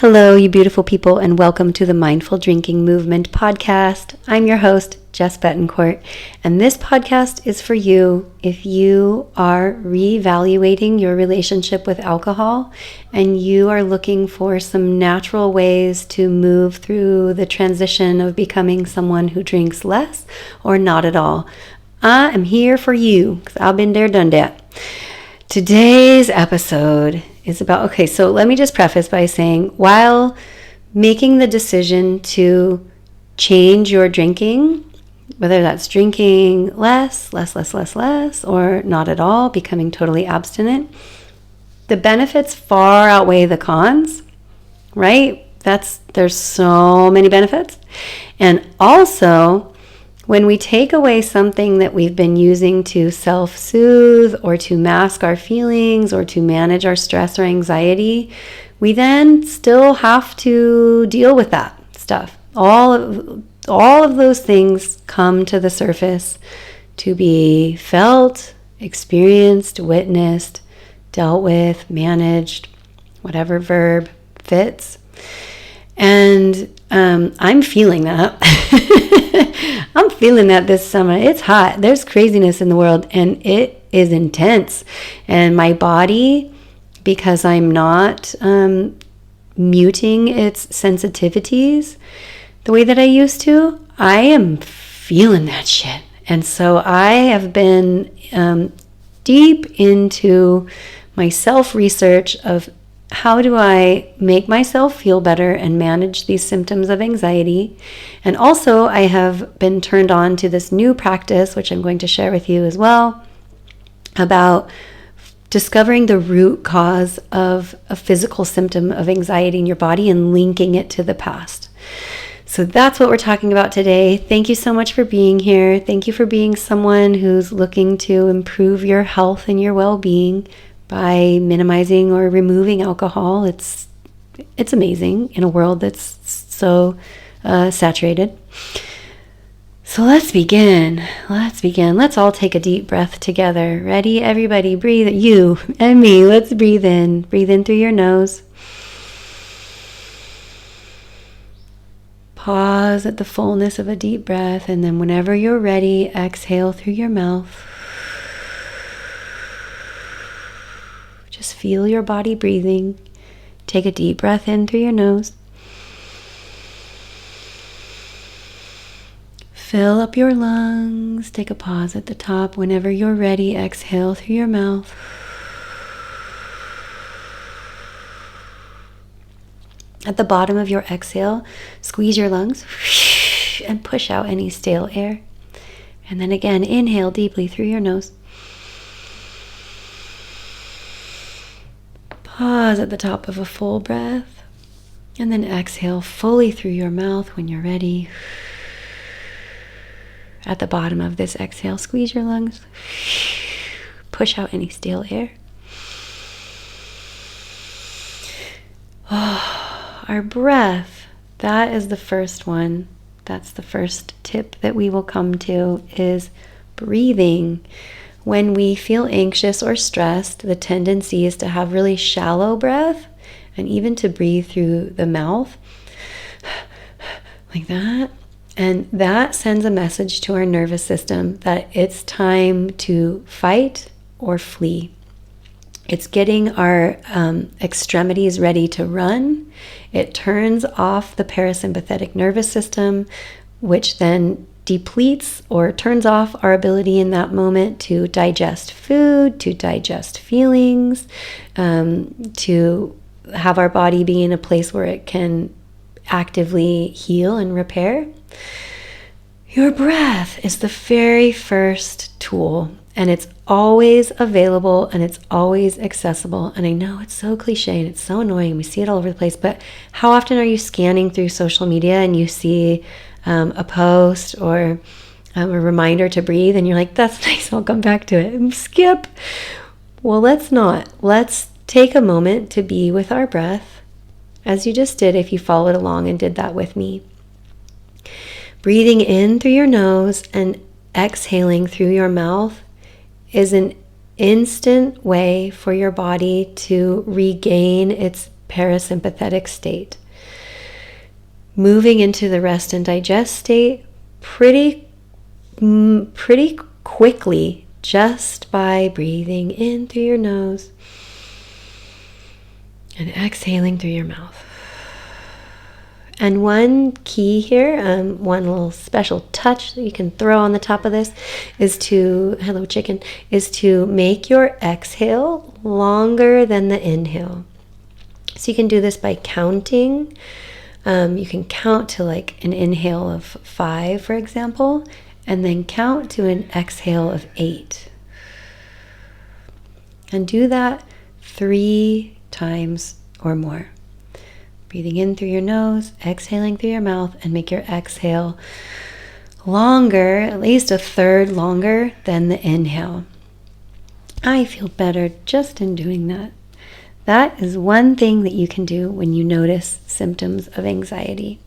Hello, you beautiful people, and welcome to the Mindful Drinking Movement podcast. I'm your host, Jess Betancourt, and this podcast is for you if you are reevaluating your relationship with alcohol and you are looking for some natural ways to move through the transition of becoming someone who drinks less or not at all. I am here for you because I've been there, done that. Today's episode is about, so let me just preface by saying, while making the decision to change your drinking, whether that's drinking less, or not at all, becoming totally abstinent, the benefits far outweigh the cons, right? There's so many benefits. And also, when we take away something that we've been using to self-soothe or to mask our feelings or to manage our stress or anxiety, we then still have to deal with that stuff. All of those things come to the surface to be felt, experienced, witnessed, dealt with, managed, whatever verb fits. And I'm feeling that. I'm feeling that this summer. It's hot. There's craziness in the world, and it is intense. And my body, because I'm not muting its sensitivities the way that I used to, I am feeling that shit. And so I have been deep into my self-research of how do I make myself feel better and manage these symptoms of anxiety? And also, I have been turned on to this new practice, which I'm going to share with you as well, about discovering the root cause of a physical symptom of anxiety in your body and linking it to the past. So that's what we're talking about today. Thank you so much for being here. Thank you for being someone who's looking to improve your health and your well-being by minimizing or removing alcohol. It's amazing in a world that's so saturated. So let's begin. Let's all take a deep breath together. Ready? Everybody breathe. You and me. Let's breathe in. Breathe in through your nose. Pause at the fullness of a deep breath, and then whenever you're ready, exhale through your mouth. Just feel your body breathing. Take a deep breath in through your nose. Fill up your lungs. Take a pause at the top. Whenever you're ready, exhale through your mouth. At the bottom of your exhale, squeeze your lungs and push out any stale air. And then again, inhale deeply through your nose. Pause at the top of a full breath, and then exhale fully through your mouth when you're ready. At the bottom of this exhale, squeeze your lungs, push out any stale air. Our breath, that is the first one. That's the first tip that we will come to, is breathing. When we feel anxious or stressed, the tendency is to have really shallow breath and even to breathe through the mouth like that. And that sends a message to our nervous system that it's time to fight or flee. It's getting our extremities ready to run. It turns off the parasympathetic nervous system, which then depletes or turns off our ability in that moment to digest food, to digest feelings, to have our body be in a place where it can actively heal and repair. Your breath is the very first tool, and it's always available and it's always accessible. And I know it's so cliche and it's so annoying. We see it all over the place, but how often are you scanning through social media and you see a post or a reminder to breathe, and you're like, that's nice, I'll come back to it, and skip. Well, let's not. Let's take a moment to be with our breath, as you just did if you followed along and did that with me. Breathing in through your nose and exhaling through your mouth is an instant way for your body to regain its parasympathetic state. Moving into the rest and digest state pretty quickly, just by breathing in through your nose and exhaling through your mouth. And one key here, one little special touch that you can throw on the top of this is to make your exhale longer than the inhale. So you can do this by counting. You can count to like an inhale of 5, for example, and then count to an exhale of 8. And do that 3 times or more. Breathing in through your nose, exhaling through your mouth, and make your exhale longer, at least a third longer than the inhale. I feel better just in doing that. That is one thing that you can do when you notice symptoms of anxiety.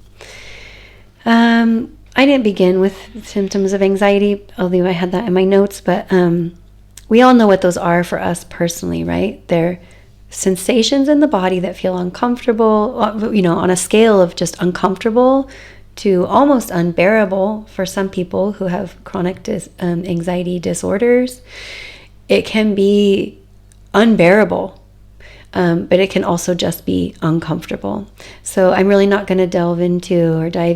I didn't begin with symptoms of anxiety, although I had that in my notes, but we all know what those are for us personally, right? They're sensations in the body that feel uncomfortable, on a scale of just uncomfortable to almost unbearable for some people who have chronic anxiety disorders. It can be unbearable, but it can also just be uncomfortable. So I'm really not going to dive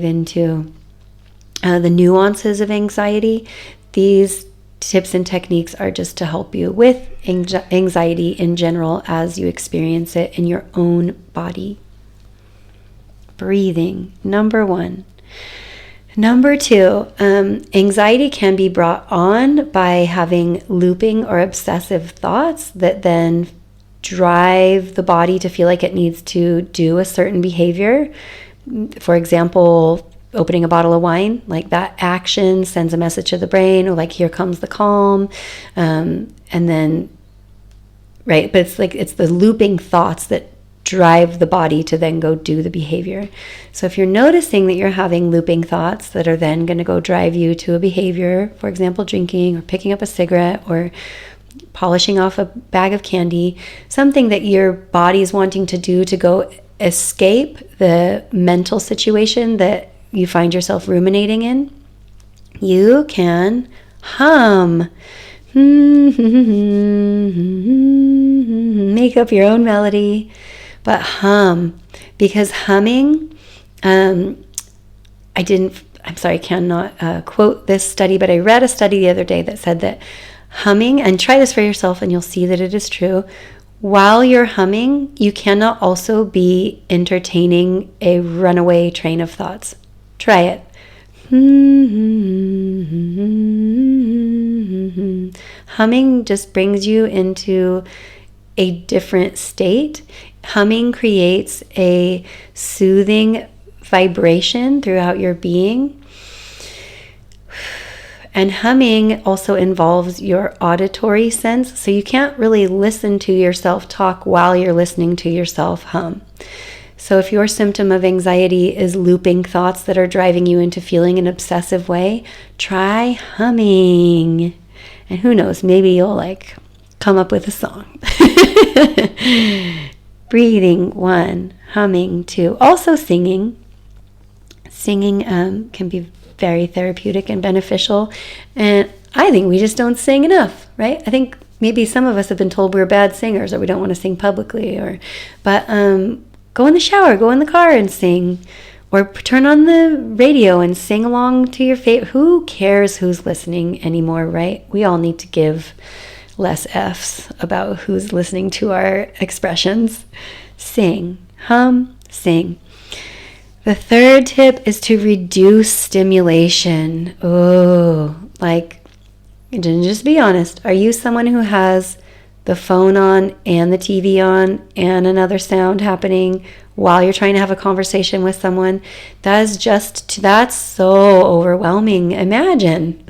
into the nuances of anxiety. These tips and techniques are just to help you with anxiety in general as you experience it in your own body. Breathing, number 1. Number 2, anxiety can be brought on by having looping or obsessive thoughts that then drive the body to feel like it needs to do a certain behavior. For example, opening a bottle of wine, like that action sends a message to the brain, or like, here comes the calm. And then, right, but it's the looping thoughts that drive the body to then go do the behavior. So if you're noticing that you're having looping thoughts that are then going to go drive you to a behavior, for example, drinking or picking up a cigarette or polishing off a bag of candy, something that your body's wanting to do to go escape the mental situation that you find yourself ruminating in, you can hum. Make up your own melody, but hum. Because humming, I cannot quote this study, but I read a study the other day that said that humming, and try this for yourself and you'll see that it is true, while you're humming, you cannot also be entertaining a runaway train of thoughts. Try it. Humming just brings you into a different state. Humming creates a soothing vibration throughout your being. And humming also involves your auditory sense, so you can't really listen to yourself talk while you're listening to yourself hum. So if your symptom of anxiety is looping thoughts that are driving you into feeling an obsessive way, try humming. And who knows, maybe you'll come up with a song. Breathing, 1. Humming, 2. Also singing. Singing can be very therapeutic and beneficial. And I think we just don't sing enough, right? I think maybe some of us have been told we're bad singers or we don't want to sing publicly. But go in the shower, go in the car and sing. Or turn on the radio and sing along to your favorite. Who cares who's listening anymore, right? We all need to give less F's about who's listening to our expressions. Sing, hum, sing. The third tip is to reduce stimulation. Just be honest. Are you someone who has the phone on and the TV on and another sound happening while you're trying to have a conversation with someone? That's so overwhelming. Imagine.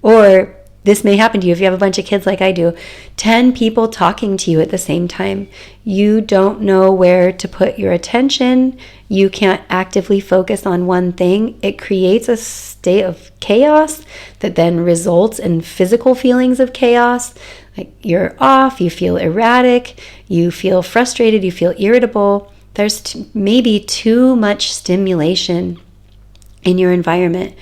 Or this may happen to you if you have a bunch of kids like I do. 10 people talking to you at the same time. You don't know where to put your attention. You can't actively focus on one thing. It creates a state of chaos that then results in physical feelings of chaos. like you're off, you feel erratic, you feel frustrated, you feel irritable. There's maybe too much stimulation in your environment.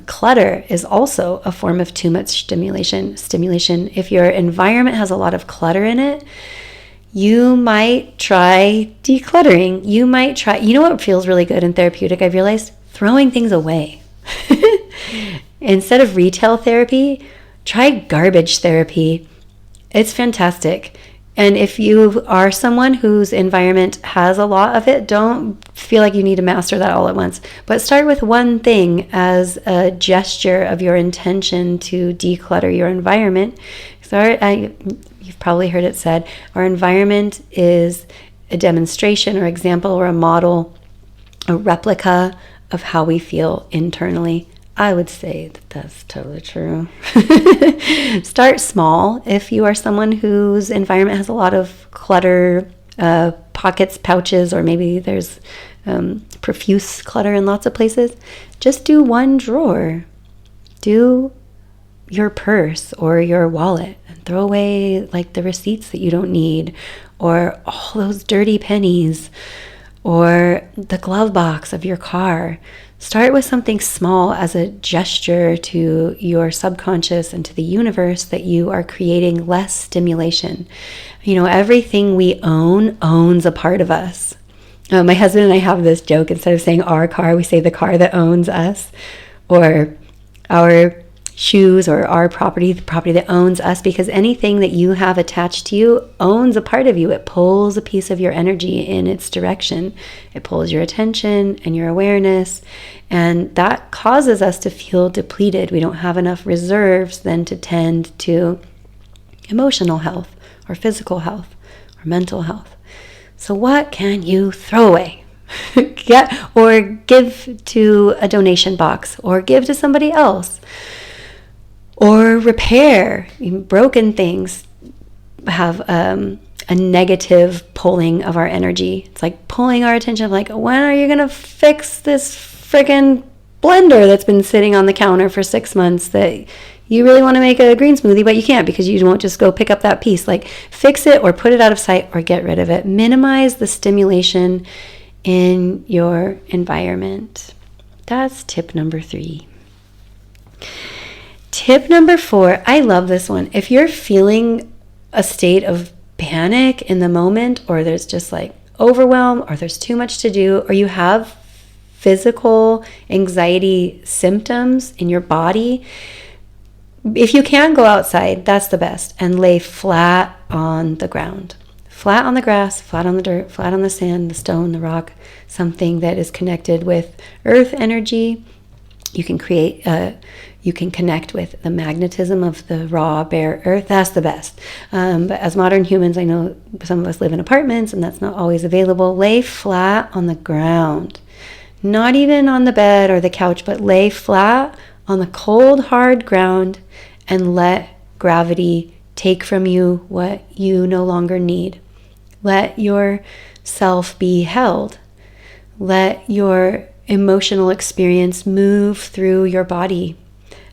Clutter is also a form of too much stimulation. If your environment has a lot of clutter in it, you might try decluttering. You know what feels really good and therapeutic, I've realized? Throwing things away. Instead of retail therapy, try garbage therapy. It's fantastic. And if you are someone whose environment has a lot of it, don't feel like you need to master that all at once. But start with one thing as a gesture of your intention to declutter your environment. You've probably heard it said, our environment is a demonstration or example or a model, a replica of how we feel internally. I would say that that's totally true. Start small. If you are someone whose environment has a lot of clutter, pockets, pouches, or maybe there's profuse clutter in lots of places, just do one drawer. Do your purse or your wallet and throw away like the receipts that you don't need, or all those dirty pennies, or the glove box of your car. Start with something small as a gesture to your subconscious and to the universe that you are creating less stimulation. Everything we own owns a part of us. My husband and I have this joke. Instead of saying our car, we say the car that owns us, or our shoes, or our property, the property that owns us, because anything that you have attached to you owns a part of you. It pulls a piece of your energy in its direction. It pulls your attention and your awareness, and that causes us to feel depleted. We don't have enough reserves then to tend to emotional health or physical health or mental health. So what can you throw away? Or give to a donation box, or give to somebody else. Or repair. Broken things have a negative pulling of our energy. It's like pulling our attention, like, when are you going to fix this friggin' blender that's been sitting on the counter for 6 months that you really want to make a green smoothie, but you can't because you won't just go pick up that piece. Like, fix it or put it out of sight or get rid of it. Minimize the stimulation in your environment. That's tip number 3. Tip number 4, I love this one. If you're feeling a state of panic in the moment, or there's just like overwhelm, or there's too much to do, or you have physical anxiety symptoms in your body, if you can go outside, that's the best, and lay flat on the ground. Flat on the grass, flat on the dirt, flat on the sand, the stone, the rock, something that is connected with earth energy. You can connect with the magnetism of the raw, bare earth. That's the best. But as modern humans, I know some of us live in apartments and that's not always available. Lay flat on the ground. Not even on the bed or the couch, but lay flat on the cold, hard ground and let gravity take from you what you no longer need. Let yourself be held. Let your emotional experience move through your body.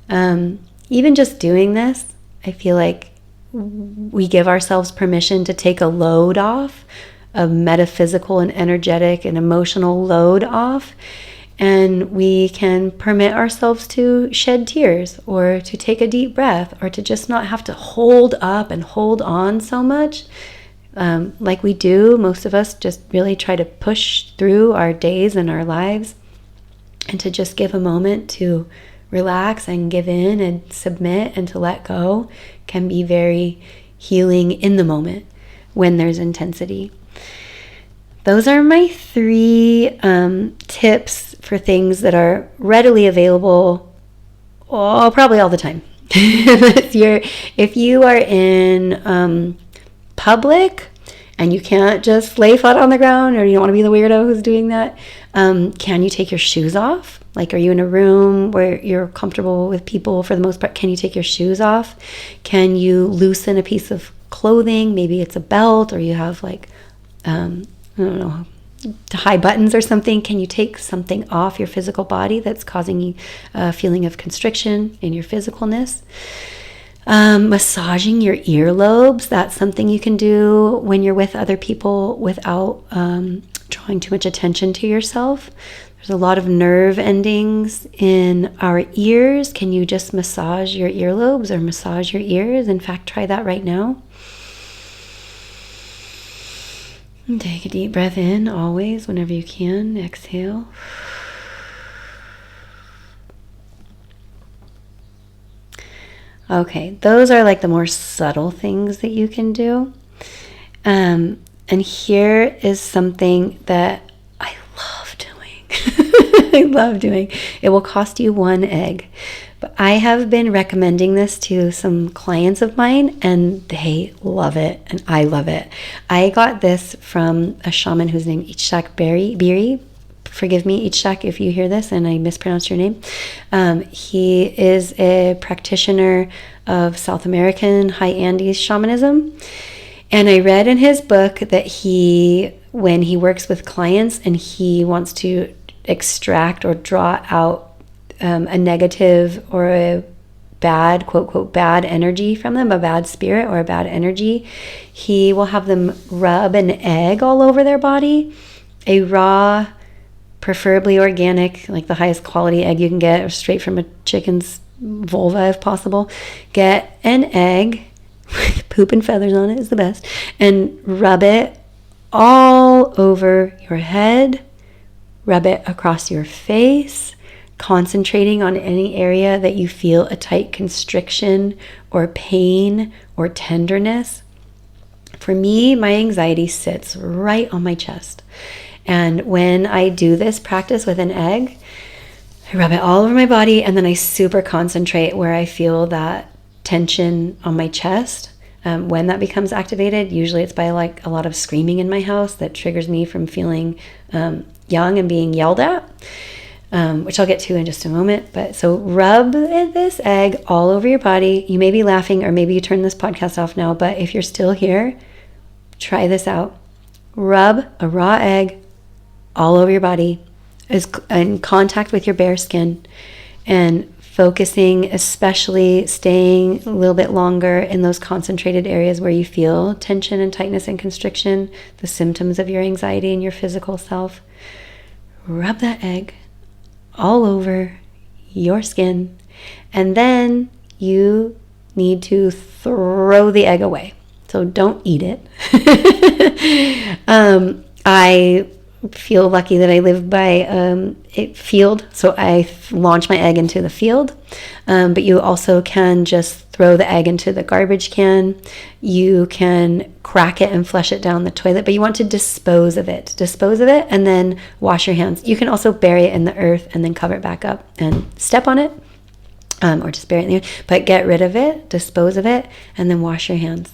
Even just doing this, I feel like we give ourselves permission to take a load off, a metaphysical and energetic and emotional load off, and we can permit ourselves to shed tears, or to take a deep breath, or to just not have to hold up and hold on so much. Like we do, most of us just really try to push through our days and our lives, and to just give a moment to relax and give in and submit and to let go can be very healing in the moment when there's intensity. Those are my 3 tips for things that are readily available, probably all the time. If you are in public and you can't just lay flat on the ground, or you don't want to be the weirdo who's doing that, can you take your shoes off? Like, are you in a room where you're comfortable with people for the most part? Can you take your shoes off? Can you loosen a piece of clothing? Maybe it's a belt, or you have like, I don't know, high buttons or something. Can you take something off your physical body that's causing you a feeling of constriction in your physicalness? Massaging your earlobes, that's something you can do when you're with other people without drawing too much attention to yourself. There's a lot of nerve endings in our ears. Can you just massage your earlobes or massage your ears? In fact, try that right now. And take a deep breath in, always, whenever you can. Exhale. Okay, those are like the more subtle things that you can do. And here is something that I love doing. I love doing. It will cost you 1 egg. But I have been recommending this to some clients of mine, and they love it, and I love it. I got this from a shaman who's named Ichak Beri. Forgive me, Ichak, if you hear this and I mispronounced your name. He is a practitioner of South American high Andes shamanism. And I read in his book that when he works with clients and he wants to extract or draw out a negative or a bad, quote, quote, bad energy from them, a bad spirit or a bad energy, he will have them rub an egg all over their body, a raw, preferably organic, like the highest quality egg you can get, or straight from a chicken's vulva if possible. Get an egg with poop and feathers on it is the best, and rub it all over your head. Rub it across your face, concentrating on any area that you feel a tight constriction or pain or tenderness. For me, my anxiety sits right on my chest. And when I do this practice with an egg, I rub it all over my body, and then I super concentrate where I feel that tension on my chest. When that becomes activated, usually it's by like a lot of screaming in my house that triggers me from feeling young and being yelled at, which I'll get to in just a moment. But so rub this egg all over your body. You may be laughing, or maybe you turn this podcast off now, but if you're still here, try this out. Rub a raw egg all over your body, is in contact with your bare skin, and focusing, especially staying a little bit longer in those concentrated areas where you feel tension and tightness and constriction, the symptoms of your anxiety in your physical self. Rub that egg all over your skin, and then you need to throw the egg away. So don't eat it. I feel lucky that I live by a field, so I launch my egg into the field. But you also can just throw the egg into the garbage can. You can crack it and flush it down the toilet, but you want to dispose of it. And then wash your hands. You can also bury it in the earth and then cover it back up and step on it, or just bury it in the earth. But get rid of it, dispose of it, and then wash your hands.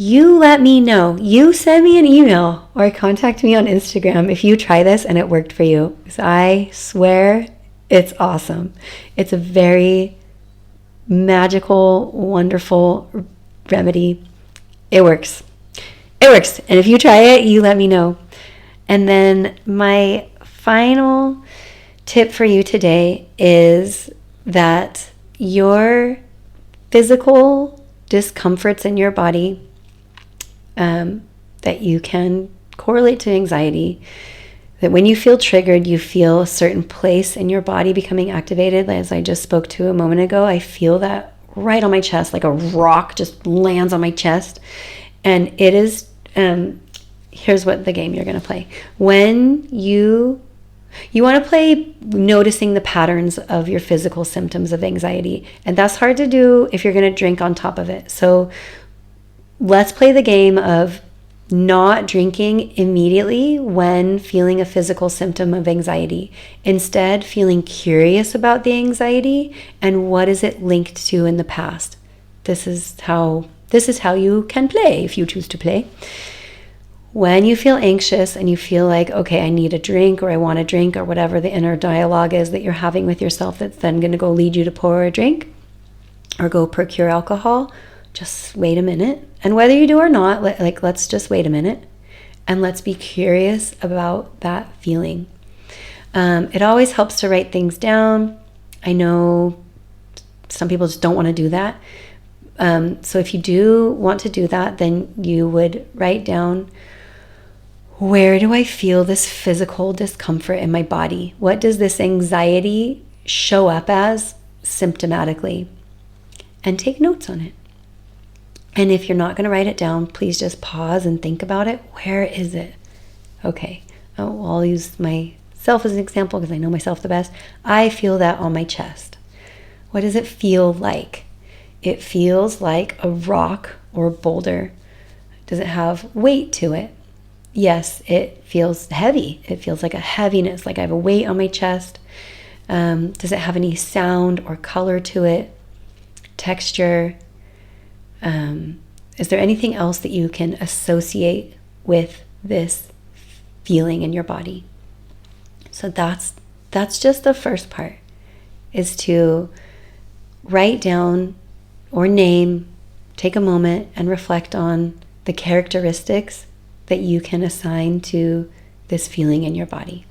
You let me know. You send me an email or contact me on Instagram if you try this and it worked for you. Because I swear it's awesome. It's a very magical, wonderful remedy. It works. It works. And if you try it, you let me know. And then my final tip for you today is that your physical discomforts in your body that you can correlate to anxiety, that when you feel triggered, you feel a certain place in your body becoming activated. As I just spoke to a moment ago, I feel that right on my chest, like a rock just lands on my chest. And it is, here's what the game you're going to play. When you want to play noticing the patterns of your physical symptoms of anxiety. And that's hard to do if you're going to drink on top of it. So let's play the game of not drinking immediately when feeling a physical symptom of anxiety. Instead, feeling curious about the anxiety and what is it linked to in the past. This is how you can play if you choose to play. When you feel anxious and you feel like, okay, I need a drink, or I want a drink, or whatever the inner dialogue is that you're having with yourself that's then going to go lead you to pour a drink or go procure alcohol, just wait a minute. And whether you do or not, let's just wait a minute and let's be curious about that feeling. It always helps to write things down. I know some people just don't want to do that. So if you do want to do that, then you would write down, where do I feel this physical discomfort in my body? What does this anxiety show up as symptomatically? And take notes on it. And if you're not going to write it down, please just pause and think about it. Where is it? Okay, I'll use myself as an example because I know myself the best. I feel that on my chest. What does it feel like? It feels like a rock or a boulder. Does it have weight to it? Yes, it feels heavy. It feels like a heaviness, like I have a weight on my chest. Does it have any sound or color to it? Texture? Is there anything else that you can associate with this feeling in your body? So that's just the first part, is to write down or name, take a moment and reflect on the characteristics that you can assign to this feeling in your body.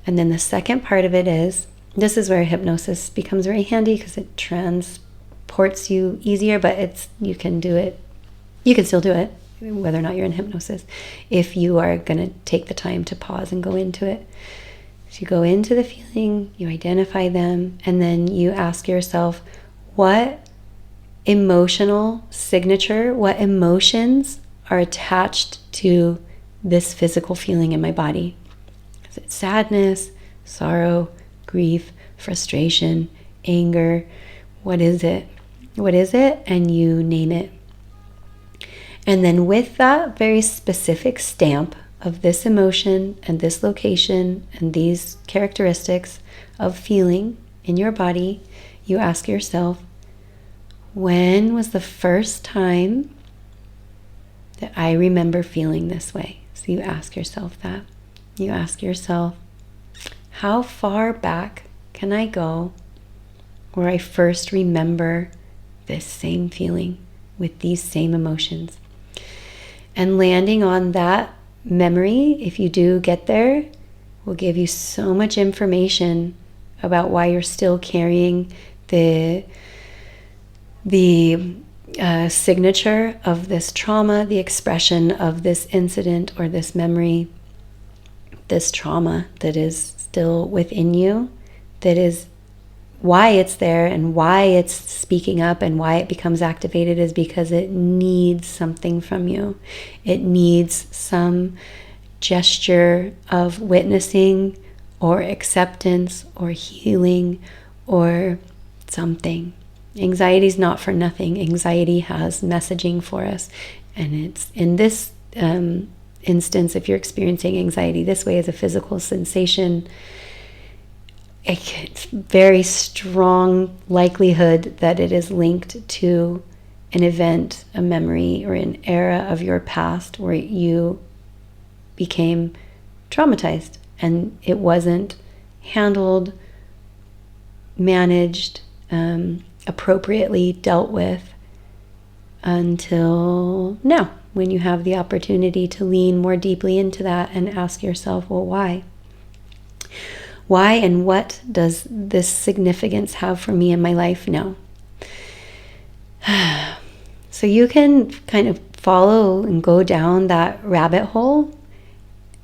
And then the second part of it is, this is where hypnosis becomes very handy because it transports you easier, but you can still do it, whether or not you're in hypnosis, if you are going to take the time to pause and go into it. So you go into the feeling, you identify them, and then you ask yourself, what emotional signature, what emotions are attached to this physical feeling in my body? Is it sadness, sorrow, grief, frustration, anger? What is it? What is it? And you name it. And then with that very specific stamp of this emotion and this location and these characteristics of feeling in your body, you ask yourself, when was the first time that I remember feeling this way? So you ask yourself that. You ask yourself, how far back can I go where I first remember this same feeling with these same emotions? And landing on that memory, if you do get there, will give you so much information about why you're still carrying the signature of this trauma, the expression of this incident or this memory, this trauma that is still within you, that is why it's there and why it's speaking up and why it becomes activated, is because it needs something from you. It needs some gesture of witnessing or acceptance or healing or something. Anxiety is not for nothing. Anxiety has messaging for us. And it's in this instance, if you're experiencing anxiety this way as a physical sensation, it's very strong likelihood that it is linked to an event, a memory, or an era of your past where you became traumatized and it wasn't handled, managed, appropriately dealt with until now, when you have the opportunity to lean more deeply into that and ask yourself, well, why? Why and what does this significance have for me in my life now? So you can kind of follow and go down that rabbit hole,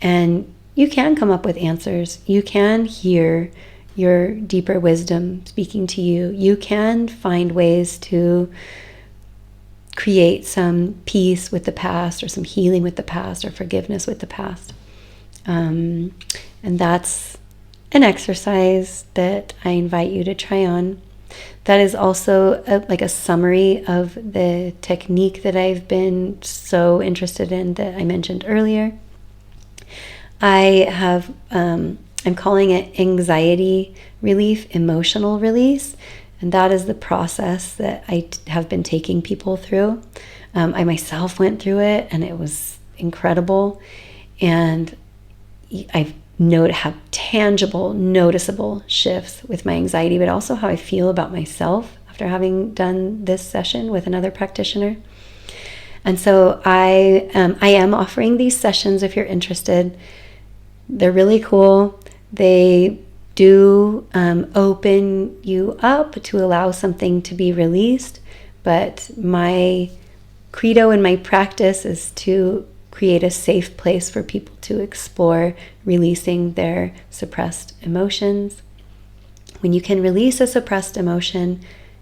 and you can come up with answers. You can hear your deeper wisdom speaking to you. You can find ways to create some peace with the past, or some healing with the past, or forgiveness with the past. And that's an exercise that I invite you to try on. That is also like a summary of the technique that I've been so interested in that I mentioned earlier. I'm calling it anxiety relief, emotional release. And that is the process that I have been taking people through. I myself went through it, and it was incredible. And I've have tangible, noticeable shifts with my anxiety, but also how I feel about myself after having done this session with another practitioner. And so I am offering these sessions if you're interested. They're really cool. They do open you up to allow something to be released, but my credo and my practice is to create a safe place for people to explore releasing their suppressed emotions. When you can release a suppressed emotion,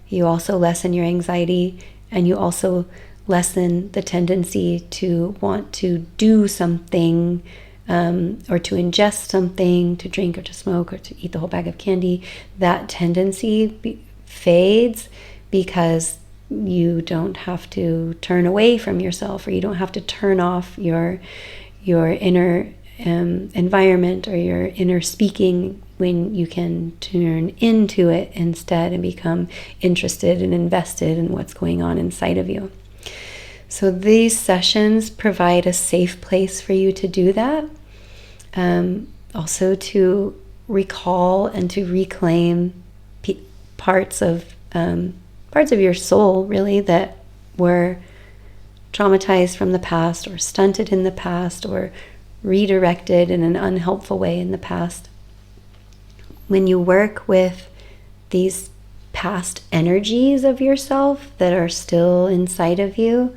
you also lessen your anxiety, and you also lessen the tendency to want to do something, or to ingest something, to drink or to smoke or to eat the whole bag of candy. That tendency fades because you don't have to turn away from yourself, or you don't have to turn off your inner environment or your inner speaking, when you can turn into it instead and become interested and invested in what's going on inside of you. So these sessions provide a safe place for you to do that. Also to recall and to reclaim parts of your soul, really, that were traumatized from the past, or stunted in the past, or redirected in an unhelpful way in the past. When you work with these past energies of yourself that are still inside of you,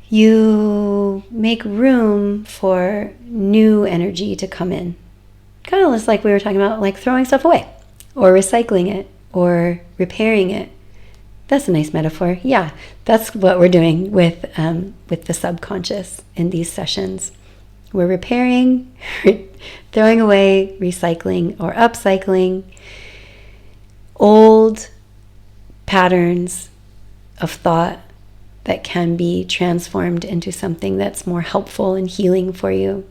you make room for new energy to come in. Kind of just like we were talking about, like throwing stuff away, or recycling it, or repairing it. That's a nice metaphor. Yeah, that's what we're doing with the subconscious in these sessions. We're repairing, throwing away, recycling, or upcycling old patterns of thought that can be transformed into something that's more helpful and healing for you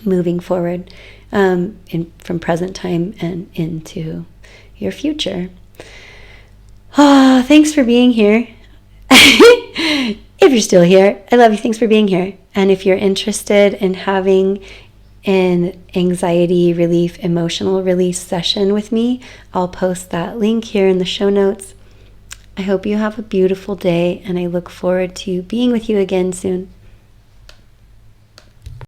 moving forward, from present time and into your future. Thanks for being here. If you're still here, I love you. Thanks for being here. And if you're interested in having an anxiety relief, emotional release session with me, I'll post that link here in the show notes. I hope you have a beautiful day, and I look forward to being with you again soon.